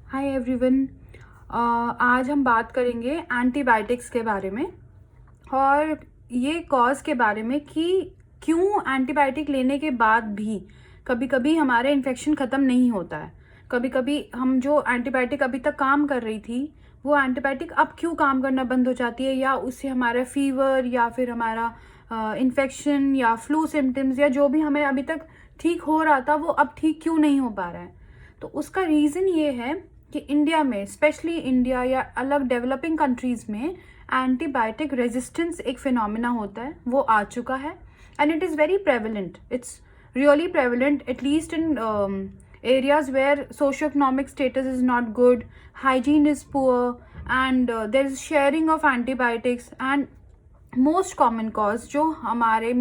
Hi everyone. आज हम बात करेंगे एंटीबायोटिक्स के बारे में और ये कॉज के बारे में कि क्यों एंटीबायोटिक लेने के बाद भी कभी कभी हमारे इन्फेक्शन ख़त्म नहीं होता है। कभी कभी हम जो एंटीबायोटिक अभी तक काम कर रही थी वो एंटीबायोटिक अब क्यों काम करना बंद हो जाती है, या उससे हमारा फीवर या फिर हमारा इन्फेक्शन या फ्लू सिम्टम्स या जो भी हमें अभी तक ठीक हो रहा था वो अब ठीक क्यों नहीं हो पा रहा है। तो उसका रीज़न ये है कि इंडिया में, स्पेशली इंडिया या अलग डेवलपिंग कंट्रीज़ में, एंटीबायोटिक रेजिस्टेंस एक फिनोमिना होता है, वो आ चुका है and it is very prevalent. It's really prevalent at least in areas where socioeconomic status is not good, hygiene is poor, and there is sharing of antibiotics, and most common cause जो हमारे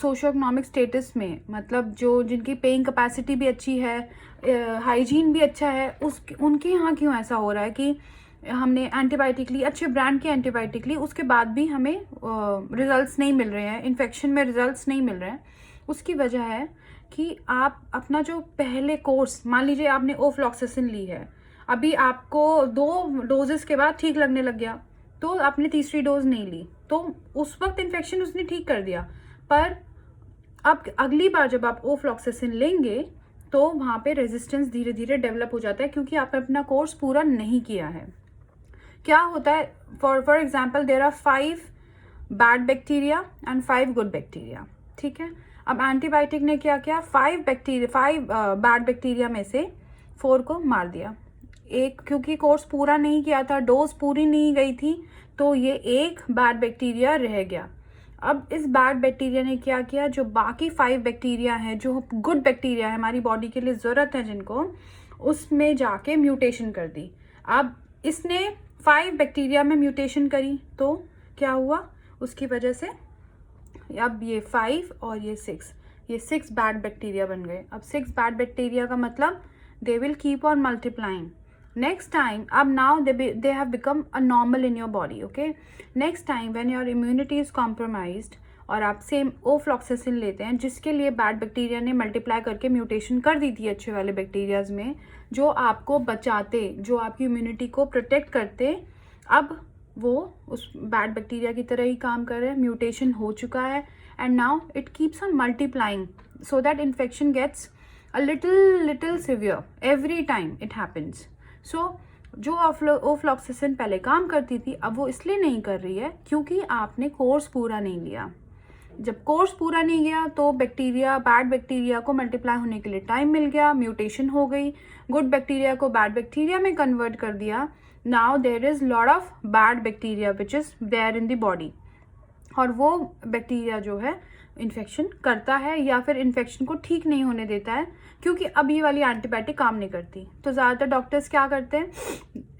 socio economic status में, मतलब जो जिनकी paying capacity भी अच्छी है, hygiene भी अच्छा है, उनके यहाँ क्यों ऐसा हो रहा है कि हमने एंटीबायोटिक ली, अच्छे ब्रांड की एंटीबायोटिक ली, उसके बाद भी हमें रिजल्ट्स नहीं मिल रहे हैं, इन्फेक्शन में रिजल्ट्स नहीं मिल रहे हैं। उसकी वजह है कि आप अपना जो पहले कोर्स, मान लीजिए आपने ओफ्लॉक्सासिन ली है, अभी आपको 2 डोजेस के बाद ठीक लगने लग गया, तो आपने तीसरी डोज नहीं ली, तो उस वक्त इन्फेक्शन उसने ठीक कर दिया, पर अब अगली बार जब आप ओफ्लॉक्सासिन लेंगे तो वहाँ पे रेजिस्टेंस धीरे धीरे डेवलप हो जाता है, क्योंकि आपने अपना कोर्स पूरा नहीं किया है। क्या होता है, for example there are 5 bad bacteria and 5 good bacteria, ठीक है। अब एंटीबायोटिक ने क्या किया, 5 बैड बैक्टीरिया में से 4 को मार दिया। एक, क्योंकि कोर्स पूरा नहीं किया था, डोज पूरी नहीं गई थी, तो ये एक बैड बैक्टीरिया रह गया। अब इस बैड बैक्टीरिया ने क्या किया, जो बाकी 5 बैक्टीरिया हैं, जो गुड बैक्टीरिया है, हमारी बॉडी के लिए ज़रूरत है जिनको, उसमें जाके म्यूटेशन कर दी। अब इसने 5 बैक्टीरिया में म्यूटेशन करी तो क्या हुआ, उसकी वजह से अब ये 5 और ये 6 बैड बैक्टीरिया बन गए। अब 6 बैड बैक्टीरिया का मतलब they will keep on multiplying. Next time, अब now they have become a normal in your body, okay. Next time when your immunity is compromised और आप सेम ओफ्लॉक्सासिन लेते हैं, जिसके लिए बैड बैक्टीरिया ने मल्टीप्लाई करके म्यूटेशन कर दी थी अच्छे वाले बैक्टीरियाज में, जो आपको बचाते, जो आपकी इम्यूनिटी को प्रोटेक्ट करते, अब वो उस बैड बैक्टीरिया की तरह ही काम कर रहे हैं, म्यूटेशन हो चुका है, and now it keeps on multiplying so that infection gets a little severe every time it happens. So जो ओफ्लॉक्सासिन पहले काम करती थी, अब वो इसलिए नहीं कर रही है क्योंकि आपने कोर्स पूरा नहीं लिया। जब कोर्स पूरा नहीं गया तो बैक्टीरिया, बैड बैक्टीरिया को मल्टीप्लाई होने के लिए टाइम मिल गया, म्यूटेशन हो गई, गुड बैक्टीरिया को बैड बैक्टीरिया में कन्वर्ट कर दिया। Now there is lot of bad bacteria which is there in the body, और वो बैक्टीरिया जो है इन्फेक्शन करता है या फिर इन्फेक्शन को ठीक नहीं होने देता है, क्योंकि अब ये वाली एंटीबायोटिक काम नहीं करती। तो ज़्यादातर डॉक्टर्स क्या करते हैं,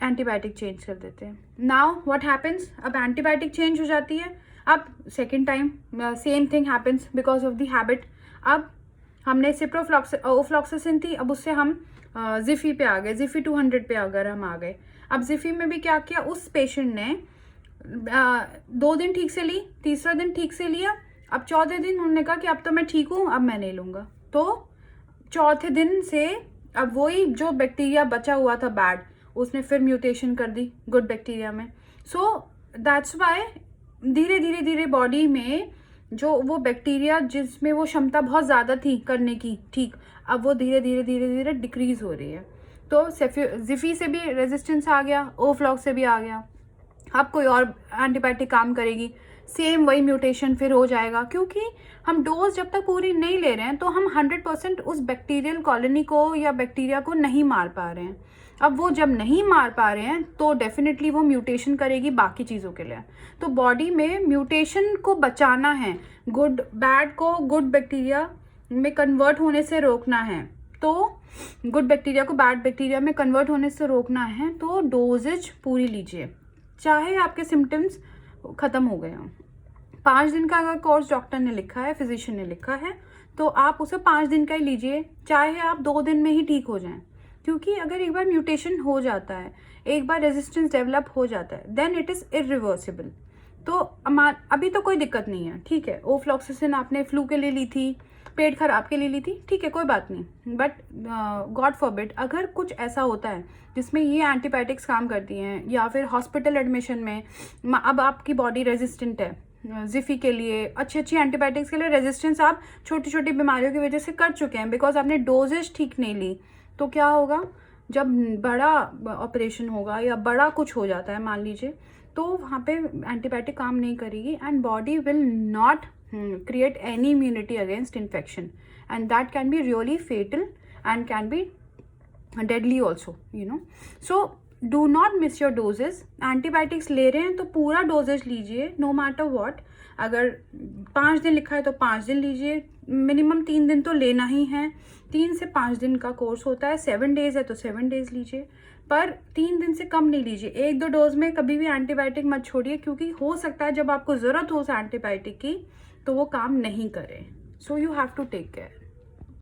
एंटीबायोटिक चेंज कर देते हैं। नाउ व्हाट हैपन्स, अब एंटीबायोटिक चेंज हो जाती है, अब second time same thing happens because of the habit. अब हमने ओफ्लॉक्सासिन थी, अब उससे हम जिफी पे आ गए, जिफी 200 पे अगर हम आ गए। अब जिफी में भी क्या किया, उस पेशेंट ने 2 दिन ठीक से ली, तीसरा दिन ठीक से लिया, अब चौथे दिन उन्होंने कहा कि अब तो मैं ठीक हूँ, अब मैं नहीं लूँगा। तो चौथे दिन से अब वही जो बैक्टीरिया बचा हुआ था बैड, उसने फिर म्यूटेशन कर दी गुड बैक्टीरिया में। सो दैट्स वाई धीरे धीरे बॉडी में जो वो बैक्टीरिया जिसमें वो क्षमता बहुत ज़्यादा थी करने की ठीक, अब वो धीरे धीरे डिक्रीज हो रही है। तो जिफी से भी रेजिस्टेंस आ गया, ओफ्लॉक्स से भी आ गया, अब कोई और एंटीबायोटिक काम करेगी, सेम वही म्यूटेशन फिर हो जाएगा, क्योंकि हम डोज जब तक पूरी नहीं ले रहे हैं तो हम 100% उस बैक्टीरियल कॉलोनी को या बैक्टीरिया को नहीं मार पा रहे हैं। अब वो जब नहीं मार पा रहे हैं तो डेफिनेटली वो म्यूटेशन करेगी बाकी चीज़ों के लिए। तो बॉडी में म्यूटेशन को बचाना है, बैड को गुड बैक्टीरिया में कन्वर्ट होने से रोकना है, तो गुड बैक्टीरिया को बैड बैक्टीरिया में कन्वर्ट होने से रोकना है, तो डोजेज पूरी लीजिए, चाहे आपके सिम्टम्स ख़त्म हो गए हों। 5 दिन का अगर कोर्स डॉक्टर ने लिखा है, फिजिशियन ने लिखा है, तो आप उसे 5 दिन का ही लीजिए, चाहे आप 2 दिन में ही ठीक हो जाएं। क्योंकि अगर एक बार म्यूटेशन हो जाता है, एक बार रेजिस्टेंस डेवलप हो जाता है, देन इट इज़ इरिवर्सिबल। तो अभी तो कोई दिक्कत नहीं है, ठीक है। ओफ्लॉक्सासिन आपने फ्लू के लिए ली थी, पेट खराब के लिए ली थी, ठीक है कोई बात नहीं, बट गॉड फॉरबिड अगर कुछ ऐसा होता है जिसमें ये एंटीबायोटिक्स काम करती हैं, या फिर हॉस्पिटल एडमिशन में अब आपकी बॉडी रेजिस्टेंट है जिफी के लिए, अच्छी अच्छी एंटीबायोटिक्स के लिए रेजिस्टेंस आप छोटी छोटी बीमारियों की वजह से कर चुके हैं बिकॉज आपने डोजेज ठीक नहीं ली, तो क्या होगा जब बड़ा ऑपरेशन होगा या बड़ा कुछ हो जाता है मान लीजिए, तो वहाँ पे एंटीबायोटिक काम नहीं करेगी and body will not create any immunity against infection, and that can be really fatal and can be deadly also, you know. So do not miss your doses. antibiotics ले रहे हैं तो पूरा डोजेज लीजिए no matter what. अगर 5 दिन लिखा है तो 5 दिन लीजिए, मिनिमम 3 दिन तो लेना ही है, 3 से 5 दिन का कोर्स होता है, 7 डेज है तो 7 डेज लीजिए, पर 3 दिन से कम नहीं लीजिए। 1-2 डोज में कभी भी एंटीबायोटिक मत छोड़िए, क्योंकि हो सकता है जब आपको ज़रूरत हो उस एंटीबायोटिक की तो वो काम नहीं करे। So you have to take care.